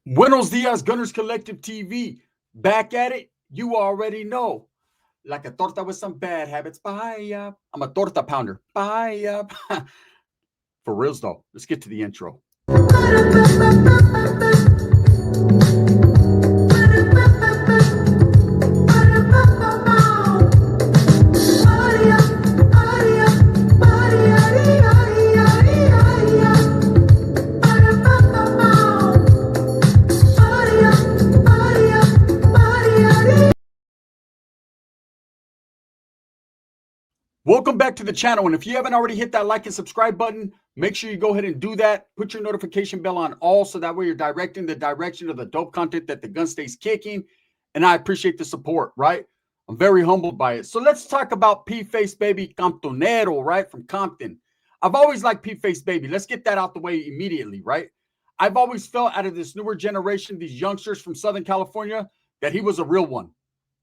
Buenos dias, Gunners Collective TV. Back at it, you already know. Like a torta with some bad habits. Bye up. I'm a torta pounder. Bye up. For reals though, let's get to the intro. Welcome back to the channel, and if you haven't already hit that like and subscribe button, make sure you go ahead and do that. Put your notification bell on all so that way you're directing the direction of the dope content that the gun stays kicking, and I appreciate the support, right? I'm very humbled by it. So let's talk about P-Face Baby Comptonero, right, from Compton. I've always liked P-Face Baby. Let's get that out the way immediately, right? I've always felt out of this newer generation, these youngsters from Southern California, that he was a real one.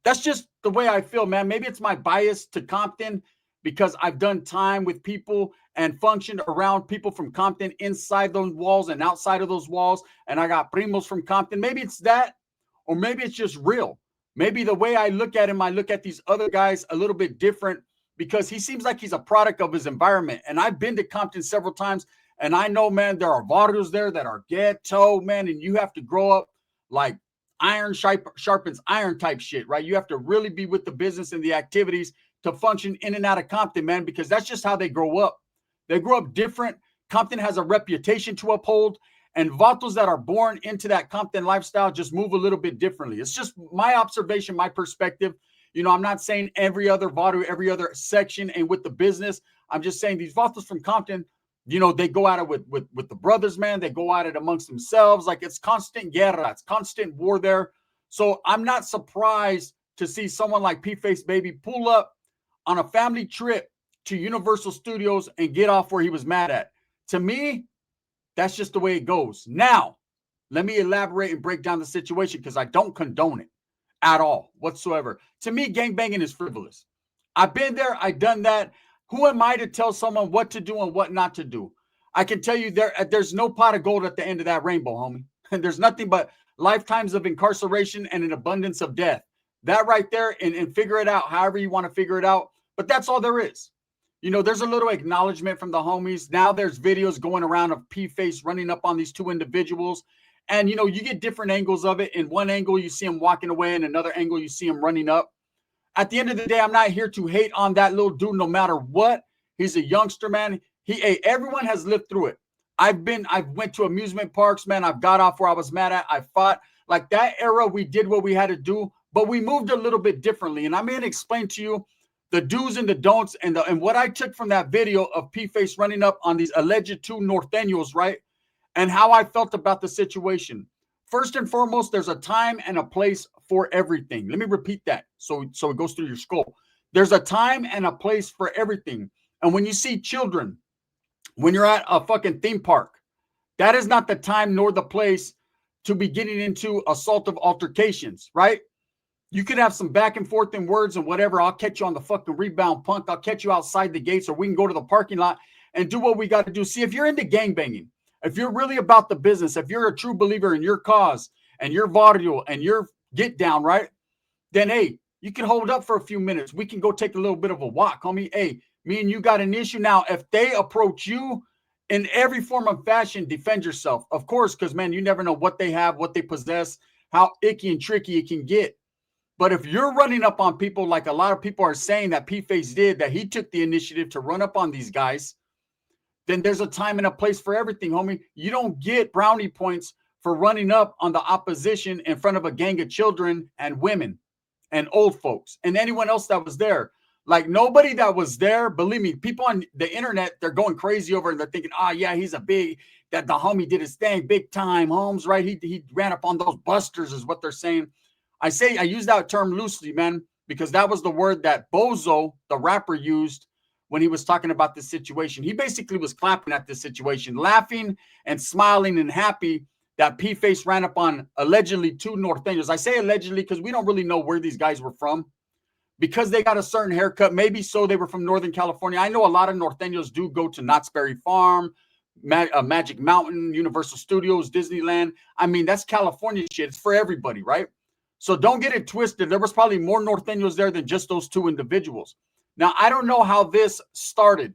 That's just the way I feel, man. Maybe it's my bias to Compton, because I've done time with people and functioned around people from Compton inside those walls and outside of those walls. And I got primos from Compton. Maybe it's that, or maybe it's just real. Maybe the way I look at him, I look at these other guys a little bit different because he seems like he's a product of his environment. And I've been to Compton several times, and I know, man, there are barrios there that are ghetto, man, and you have to grow up like iron sharpens iron type shit, right? You have to really be with the business and the activities to function in and out of Compton, man, because that's just how they grow up. They grow up different. Compton has a reputation to uphold, and vatos that are born into that Compton lifestyle just move a little bit differently. It's just my observation, my perspective. You know, I'm not saying every other vato, every other section and with the business. I'm just saying these vatos from Compton, you know, they go at it with the brothers, man. They go at it amongst themselves. Like, it's constant guerra. It's constant war there. So I'm not surprised to see someone like P-Face Baby pull up on a family trip to Universal Studios and get off where he was mad at. To me, that's just the way it goes. Now, let me elaborate and break down the situation, because I don't condone it at all whatsoever. To me, gangbanging is frivolous. I've been there. I've done that. Who am I to tell someone what to do and what not to do? I can tell you there's no pot of gold at the end of that rainbow, homie. And there's nothing but lifetimes of incarceration and an abundance of death. That right there, and figure it out however you want to figure it out. But that's all there is. You know, there's a little acknowledgement from the homies. Now there's videos going around of P-Face running up on these two individuals. And, you know, you get different angles of it. In one angle, you see him walking away. In another angle, you see him running up. At the end of the day, I'm not here to hate on that little dude no matter what. He's a youngster, man. Everyone has lived through it. I went to amusement parks, man. I've got off where I was mad at. I fought. Like, that era, we did what we had to do, but we moved a little bit differently. And I'm going to explain to you the do's and the don'ts and what I took from that video of P-Face running up on these alleged two Nortenos, right? And how I felt about the situation. First and foremost, there's a time and a place for everything. Let me repeat that so it goes through your skull. There's a time and a place for everything. And when you see children, when you're at a fucking theme park, that is not the time nor the place to be getting into assaultive altercations, right? You could have some back and forth in words and whatever. I'll catch you on the fucking rebound, punk. I'll catch you outside the gates, or we can go to the parking lot and do what we got to do. See, if you're into gangbanging, if you're really about the business, if you're a true believer in your cause and your barrio and your get down, right? Then, hey, you can hold up for a few minutes. We can go take a little bit of a walk, homie. Hey, me and you got an issue. Now, if they approach you in every form of fashion, defend yourself, of course, because, man, you never know what they have, what they possess, how icky and tricky it can get. But if you're running up on people like a lot of people are saying that P-Face did, that he took the initiative to run up on these guys, then there's a time and a place for everything, homie. You don't get brownie points for running up on the opposition in front of a gang of children and women and old folks and anyone else that was there. Like, nobody that was there, believe me, people on the internet, they're going crazy over it. They're thinking, oh, yeah, that the homie did his thing, big time, Holmes, right? He ran up on those busters is what they're saying. I use that term loosely, man, because that was the word that Bozo, the rapper, used when he was talking about this situation. He basically was clapping at this situation, laughing and smiling and happy that P-Face ran up on allegedly two Nortenos. I say allegedly because we don't really know where these guys were from, because they got a certain haircut. Maybe so they were from Northern California. I know a lot of Nortenos do go to Knott's Berry Farm, Magic Mountain, Universal Studios, Disneyland. I mean, that's California shit. It's for everybody, right? So don't get it twisted. There was probably more Norteños there than just those two individuals. Now, I don't know how this started,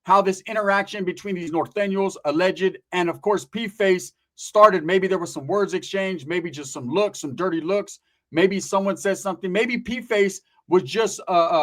how this interaction between these Norteños, alleged, and of course, P-Face started. Maybe there was some words exchanged, maybe just some looks, some dirty looks. Maybe someone said something. Maybe P-Face was just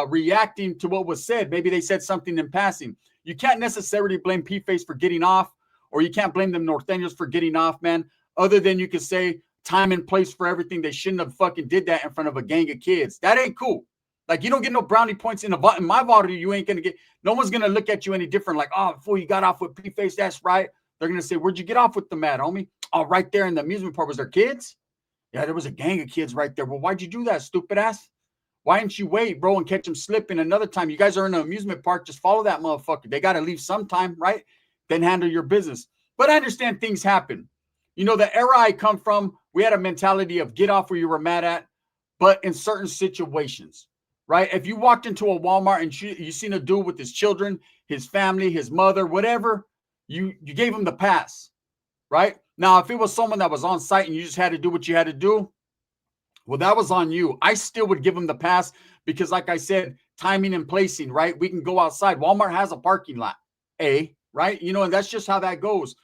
reacting to what was said. Maybe they said something in passing. You can't necessarily blame P-Face for getting off, or you can't blame them Norteños for getting off, man, other than you could say time and place for everything. They shouldn't have fucking did that in front of a gang of kids. That ain't cool. Like, you don't get no brownie points in my vote. You ain't going to get, no one's going to look at you any different. Like, oh, fool, you got off with P-Face. That's right. They're going to say, where'd you get off with them at, homie? Oh, right there in the amusement park. Was there kids? Yeah, there was a gang of kids right there. Well, why'd you do that, stupid ass? Why didn't you wait, bro, and catch them slipping another time? You guys are in an amusement park. Just follow that motherfucker. They got to leave sometime, right? Then handle your business. But I understand things happen. You know, the era I come from, we had a mentality of get off where you were mad at, but in certain situations, right? If you walked into a Walmart and you seen a dude with his children, his family, his mother, whatever, you gave him the pass, right? Now, if it was someone that was on site and you just had to do what you had to do, well, that was on you. I still would give them the pass because, like I said, timing and placing, right? We can go outside. Walmart has a parking lot, right? You know, and that's just how that goes.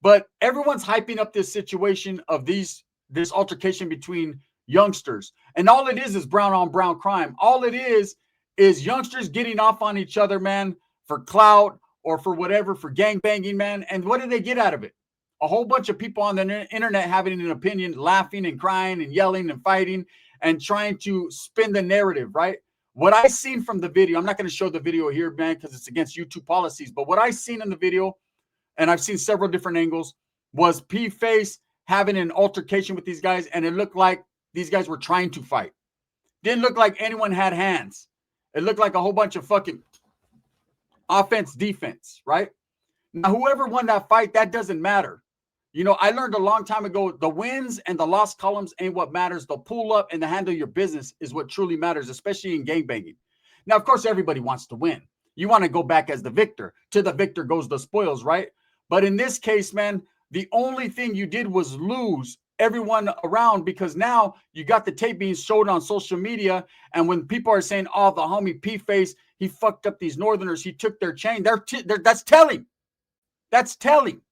But everyone's hyping up this situation of this altercation between youngsters. And all it is brown on brown crime. All it is youngsters getting off on each other, man, for clout or for whatever, for gang banging, man. And what do they get out of it? A whole bunch of people on the internet having an opinion, laughing and crying and yelling and fighting and trying to spin the narrative, right? What I seen from the video, I'm not going to show the video here, man, because it's against YouTube policies. But what I seen in the video, and I've seen several different angles, was P-Face having an altercation with these guys, and it looked like these guys were trying to fight. Didn't look like anyone had hands. It looked like a whole bunch of fucking offense, defense, right? Now, whoever won that fight, that doesn't matter. You know, I learned a long time ago, the wins and the loss columns ain't what matters. The pull up and the handle your business is what truly matters, especially in gangbanging. Now, of course, everybody wants to win. You want to go back as the victor. To the victor goes the spoils, right? But in this case, man, the only thing you did was lose everyone around, because now you got the tape being showed on social media. And when people are saying, oh, the homie P-Face, he fucked up these Northerners, he took their chain, that's telling. That's telling.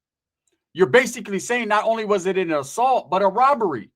You're basically saying not only was it an assault, but a robbery.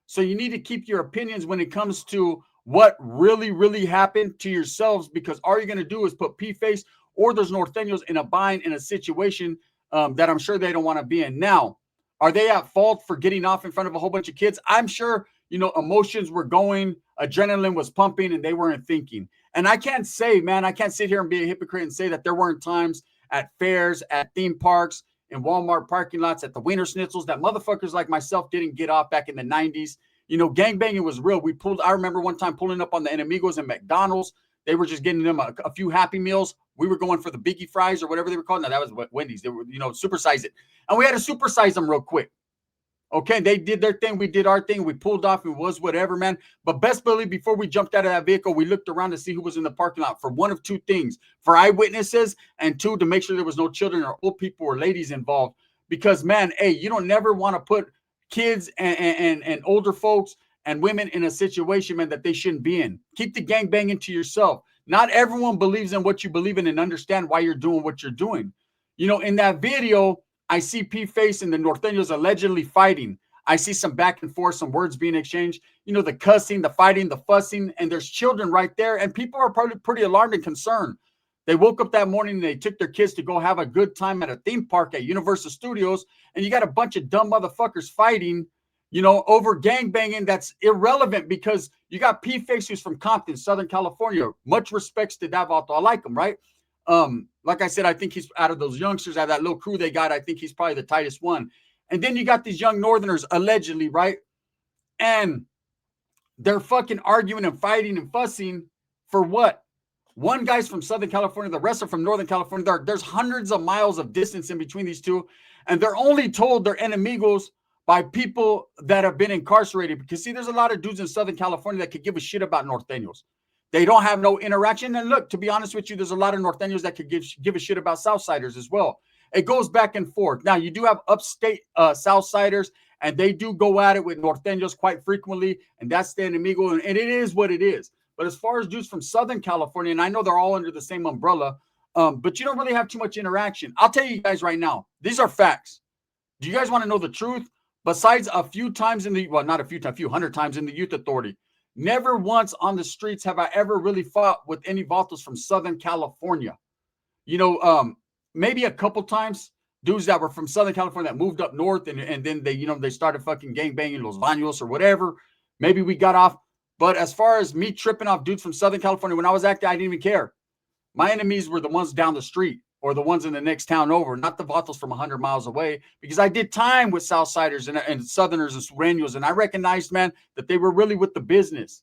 So you need to keep your opinions when it comes to what really, really happened to yourselves, because all you're going to do is put P-Face or those Norteños in a bind, in a situation that I'm sure they don't want to be in. Now, are they at fault for getting off in front of a whole bunch of kids? I'm sure, you know, emotions were going, adrenaline was pumping, and they weren't thinking. And I can't say, man, I can't sit here and be a hypocrite and say that there weren't times at fairs, at theme parks, in Walmart parking lots, at the Wiener Schnitzels, that motherfuckers like myself didn't get off back in the 90s. You know, gangbanging was real. I remember one time pulling up on the Enemigos and McDonald's. They were just getting them a few Happy Meals. We were going for the Biggie Fries or whatever they were called. No, that was Wendy's. They were, you know, supersize it. And we had to supersize them real quick. Okay, they did their thing. We did our thing. We pulled off. It was whatever, man. But best believe, before we jumped out of that vehicle, we looked around to see who was in the parking lot for one of two things: for eyewitnesses, and two, to make sure there was no children or old people or ladies involved. Because, man, hey, you don't never want to put kids and older folks and women in a situation, man, that they shouldn't be in. Keep the gangbanging to yourself. Not everyone believes in what you believe in and understand why you're doing what you're doing. You know, in that video, I see P-Face and the Norteños allegedly fighting. I see some back and forth, some words being exchanged. You know, the cussing, the fighting, the fussing, and there's children right there. And people are probably pretty alarmed and concerned. They woke up that morning and they took their kids to go have a good time at a theme park at Universal Studios. And you got a bunch of dumb motherfuckers fighting, you know, over gangbanging. That's irrelevant because you got P-Face, who's from Compton, Southern California. Much respects to Davato. I like him, right? Like I said, I think he's out of those youngsters, out of that little crew they got, I think he's probably the tightest one. And then you got these young Northerners, allegedly, right? And they're fucking arguing and fighting and fussing for what? One guy's from Southern California, the rest are from Northern California. There's hundreds of miles of distance in between these two. And they're only told they're enemigos by people that have been incarcerated. Because, see, there's a lot of dudes in Southern California that could give a shit about Norteños. They don't have no interaction. And look, to be honest with you, there's a lot of Norteños that could give a shit about Southsiders as well. It goes back and forth. Now, you do have upstate Southsiders, and they do go at it with Nortenos quite frequently, and that's the enemigo, and it is what it is. But as far as dudes from Southern California, and I know they're all under the same umbrella, but you don't really have too much interaction. I'll tell you guys right now, these are facts. Do you guys want to know the truth? Besides a few times in the, well, not a few times, a few hundred times in the youth authority, never once on the streets have I ever really fought with any vatos from Southern California. Maybe a couple times, dudes that were from Southern California that moved up north and then they, they started fucking gangbanging Los Baños or whatever. Maybe we got off. But as far as me tripping off dudes from Southern California, when I was active, I didn't even care. My enemies were the ones down the street or the ones in the next town over, not the vatos from 100 miles away, because I did time with Southsiders and Southerners and Sureños, and I recognized, man, that they were really with the business.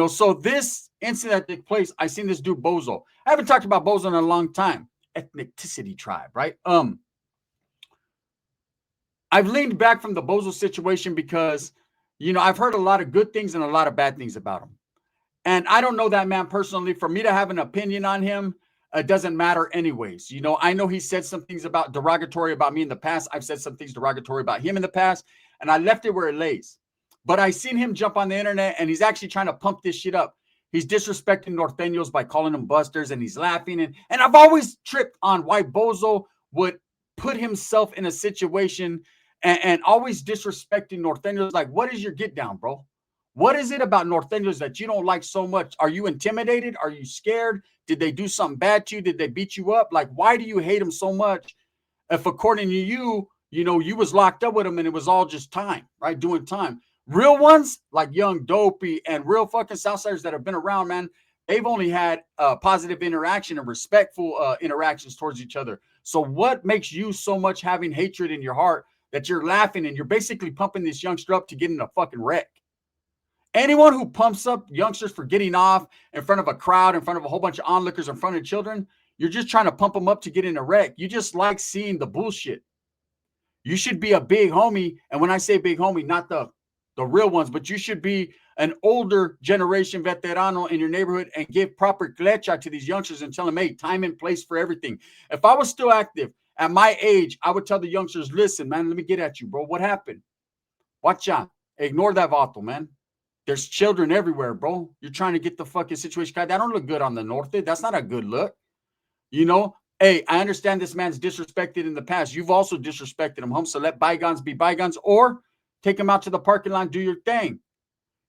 So this incident that took place, I seen this dude Bozo. I haven't talked about Bozo in a long time. Ethnicity tribe, right? I've leaned back from the Bozo situation because, I've heard a lot of good things and a lot of bad things about him. And I don't know that man personally. For me to have an opinion on him, it doesn't matter anyways. I know he said some things derogatory about me in the past. I've said some things derogatory about him in the past, and I left it where it lays. But I seen him jump on the internet, and he's actually trying to pump this shit up. He's disrespecting Norteños by calling them busters, and he's laughing. And I've always tripped on why Bozo would put himself in a situation and always disrespecting Norteños. Like, what is your get down, bro? What is it about Norteños that you don't like so much? Are you intimidated? Are you scared? Did they do something bad to you? Did they beat you up? Like, why do you hate them so much? If according to you, you was locked up with them and it was all just time, right? Doing time. Real ones like Young Dopey and real fucking Southsiders that have been around, man, they've only had positive interaction and respectful interactions towards each other. So what makes you so much having hatred in your heart that you're laughing and you're basically pumping this youngster up to get in a fucking wreck? Anyone who pumps up youngsters for getting off in front of a crowd, in front of a whole bunch of onlookers, in front of children, you're just trying to pump them up to get in a wreck. You just like seeing the bullshit. You should be a big homie. And when I say big homie, not the real ones, but you should be an older generation veterano in your neighborhood and give proper clecha to these youngsters and tell them, hey, time and place for everything. If I was still active at my age, I would tell the youngsters, listen, man, let me get at you, bro. What happened? Watch out. Ignore that vato, man. There's children everywhere, bro. You're trying to get the fucking situation. That don't look good on the north. That's not a good look. Hey, I understand this man's disrespected in the past. You've also disrespected him, home. So let bygones be bygones, or take him out to the parking lot, do your thing.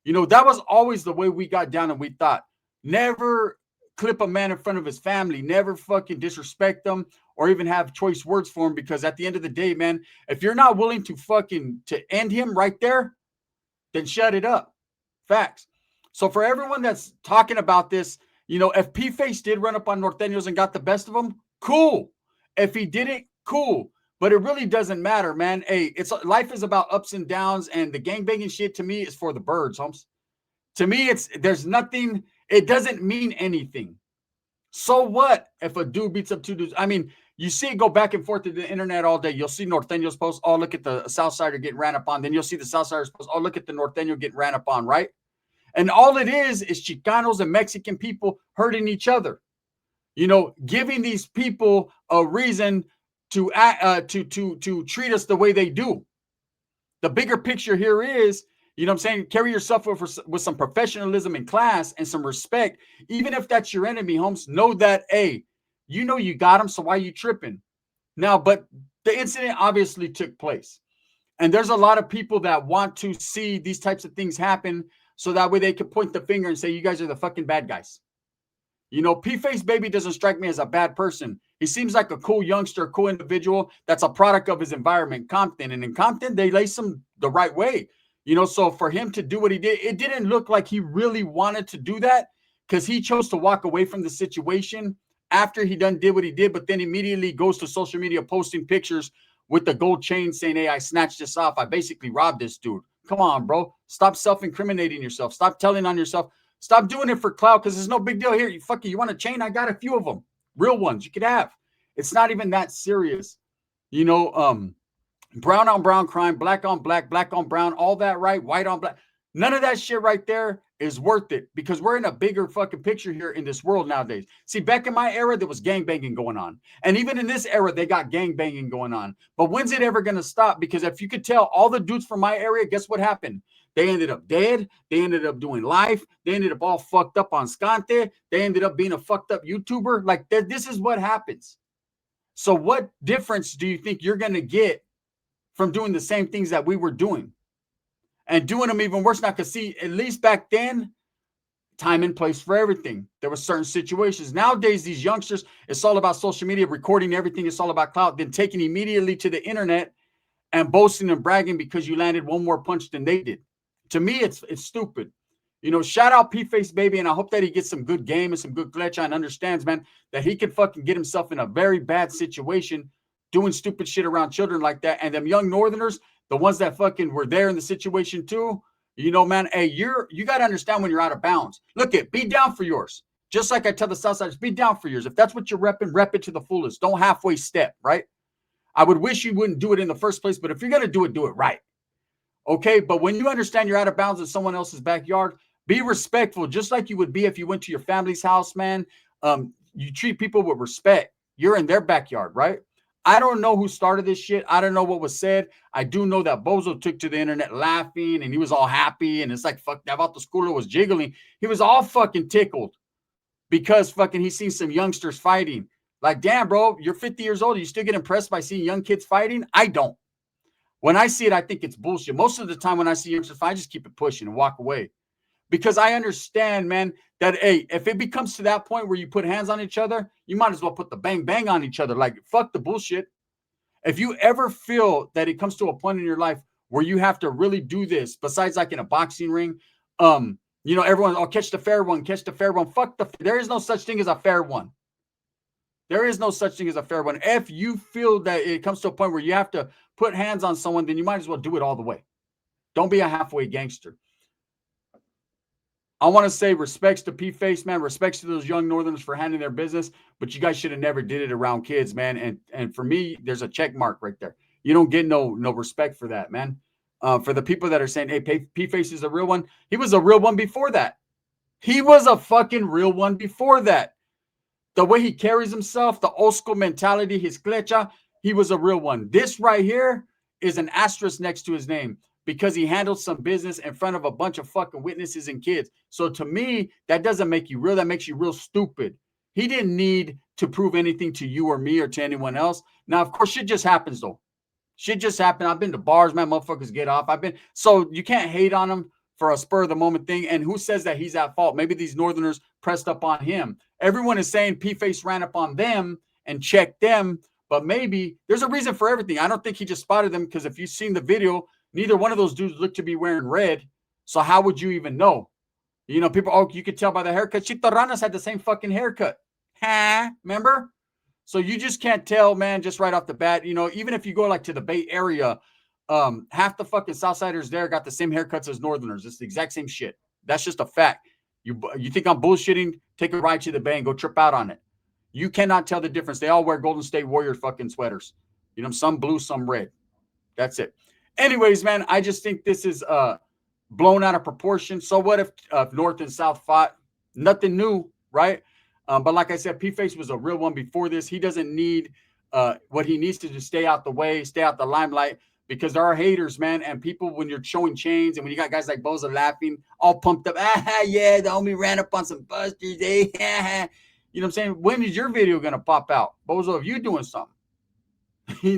That was always the way we got down, and we thought, never clip a man in front of his family, never fucking disrespect them or even have choice words for him, because at the end of the day, man, if you're not willing to end him right there, then shut it up. Facts. So for everyone that's talking about this, if P-Face did run up on Norteños and got the best of them, cool. If he didn't, cool. But it really doesn't matter, man. Hey, life is about ups and downs, and the gangbanging shit to me is for the birds, homes. To me, there's nothing. It doesn't mean anything. So what if a dude beats up two dudes? I mean, you see it go back and forth to the internet all day. You'll see Norteños post, oh, look at the Southsider getting ran up on. Then you'll see the Southsiders post, oh, look at the Norteño getting ran up on, right? And all it is Chicanos and Mexican people hurting each other. Giving these people a reason to to treat us the way they do. The bigger picture here is, carry yourself with some professionalism and class and some respect. Even if that's your enemy, homes, know that, hey, you got him, so why are you tripping? Now, but the incident obviously took place. And there's a lot of people that want to see these types of things happen so that way they can point the finger and say, you guys are the fucking bad guys. P-Face Baby doesn't strike me as a bad person. He seems like a cool youngster, a cool individual that's a product of his environment, Compton. And in Compton, they lace him the right way. So for him to do what he did, it didn't look like he really wanted to do that, because he chose to walk away from the situation after he did what he did, but then immediately goes to social media posting pictures with the gold chain saying, hey, I snatched this off. I basically robbed this dude. Come on, bro. Stop self-incriminating yourself. Stop telling on yourself. Stop doing it for clout, because it's no big deal. Here, you want a chain? I got a few of them. Real ones you could have. It's not even that serious. Brown on brown crime, black on black on brown, all that, right? White on black. None of that shit right there is worth it because we're in a bigger fucking picture here in this world nowadays. See, back in my era, there was gangbanging going on. And even in this era, they got gangbanging going on. But when's it ever going to stop? Because if you could tell, all the dudes from my area, guess what happened? They ended up dead. They ended up doing life. They ended up all fucked up on Scante. They ended up being a fucked up YouTuber. Like, this is what happens. So what difference do you think you're going to get from doing the same things that we were doing? And doing them even worse now, because see, at least back then, time and place for everything. There were certain situations. Nowadays, these youngsters, it's all about social media, recording everything. It's all about clout, then taking immediately to the internet and boasting and bragging because you landed one more punch than they did. To me, it's stupid. You know, shout out P-Face Baby, and I hope that he gets some good game and some good glitch and understands, man, that he can fucking get himself in a very bad situation doing stupid shit around children like that. And them young Northerners, the ones that fucking were there in the situation too, you know, man, hey, you got to understand when you're out of bounds. Look it, be down for yours. Just like I tell the Southsiders, be down for yours. If that's what you're repping, rep it to the fullest. Don't halfway step, right? I would wish you wouldn't do it in the first place, but if you're going to do it right. Okay, but when you understand you're out of bounds in someone else's backyard, be respectful, just like you would be if you went to your family's house, man. You treat people with respect. You're in their backyard, right? I don't know who started this shit. I don't know what was said. I do know that Bozo took to the internet laughing and he was all happy. And it's like, fuck, that about the schooler was jiggling. He was all fucking tickled because fucking he's seen some youngsters fighting. Like, damn, bro, you're 50 years old. You still get impressed by seeing young kids fighting? I don't. When I see it, I think it's bullshit. Most of the time when I see youngsters fight, I just keep it pushing and walk away. Because I understand, man, that, hey, if it becomes to that point where you put hands on each other, you might as well put the bang bang on each other. Like, fuck the bullshit. If you ever feel that it comes to a point in your life where you have to really do this, besides like in a boxing ring, you know, everyone, oh, catch the fair one, catch the fair one. Fuck there is no such thing as a fair one. There is no such thing as a fair one. If you feel that it comes to a point where you have to put hands on someone, then you might as well do it all the way. Don't be a halfway gangster. I want to say respects to P-Face, man. Respects to those young Northerners for handling their business, but you guys should have never did it around kids, man. And for me, there's a check mark right there. You don't get no respect for that, man. For the people that are saying, hey, P-Face is a real one. He was a real one before that. He was a fucking real one before that. The way he carries himself, the old school mentality, his clecha, he was a real one. This right here is an asterisk next to his name, because he handled some business in front of a bunch of fucking witnesses and kids. So to me, that doesn't make you real. That makes you real stupid. He didn't need to prove anything to you or me or to anyone else. Now, of course, shit just happens, though. Shit just happened. I've been to bars, man. Motherfuckers get off. So you can't hate on him for a spur of the moment thing. And who says that he's at fault? Maybe these Northerners pressed up on him. Everyone is saying P-Face ran up on them and checked them. But maybe there's a reason for everything. I don't think he just spotted them, because if you've seen the video, neither one of those dudes looked to be wearing red. So how would you even know? You know, people, oh, you could tell by the haircut. Chito Ranas had the same fucking haircut. Huh? Remember? So you just can't tell, man, just right off the bat. You know, even if you go like to the Bay Area, half the fucking Southsiders there got the same haircuts as Northerners. It's the exact same shit. That's just a fact. You think I'm bullshitting? Take a ride to the Bay and go trip out on it. You cannot tell the difference. They all wear Golden State Warriors fucking sweaters. You know, some blue, some red. That's it. Anyways, man, I just think this is blown out of proportion. So what if North and South fought? Nothing new, right? But like I said, P-Face was a real one before this. He doesn't need what he needs to do, stay out the way, stay out the limelight, because there are haters, man. And people, when you're showing chains and when you got guys like Boza laughing, all pumped up, yeah, the homie ran up on some busters, eh? You know what I'm saying? When is your video going to pop out? Bozo, if you doing something?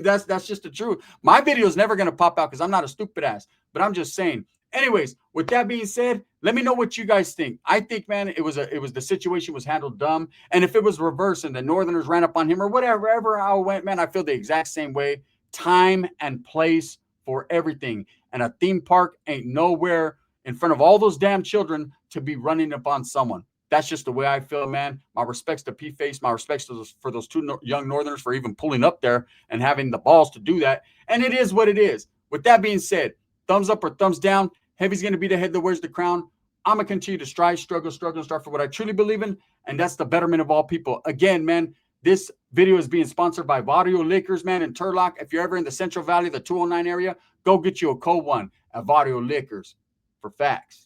That's just the truth. My video is never going to pop out because I'm not a stupid ass, but I'm just saying. Anyways, with that being said, let me know what you guys think. I think, man, it was the situation was handled dumb. And if it was reversed and the Northerners ran up on him or whatever, how it went, man, I feel the exact same way. Time and place for everything. And a theme park ain't nowhere in front of all those damn children to be running up on someone. That's just the way I feel, man. My respects to P-Face. My respects for those two young Northerners for even pulling up there and having the balls to do that. And it is what it is. With that being said, thumbs up or thumbs down. Heavy's going to be the head that wears the crown. I'm going to continue to strive, struggle, and strive for what I truly believe in, and that's the betterment of all people. Again, man, this video is being sponsored by Vario Liquors, man, in Turlock. If you're ever in the Central Valley, the 209 area, go get you a cold one at Vario Liquors for facts.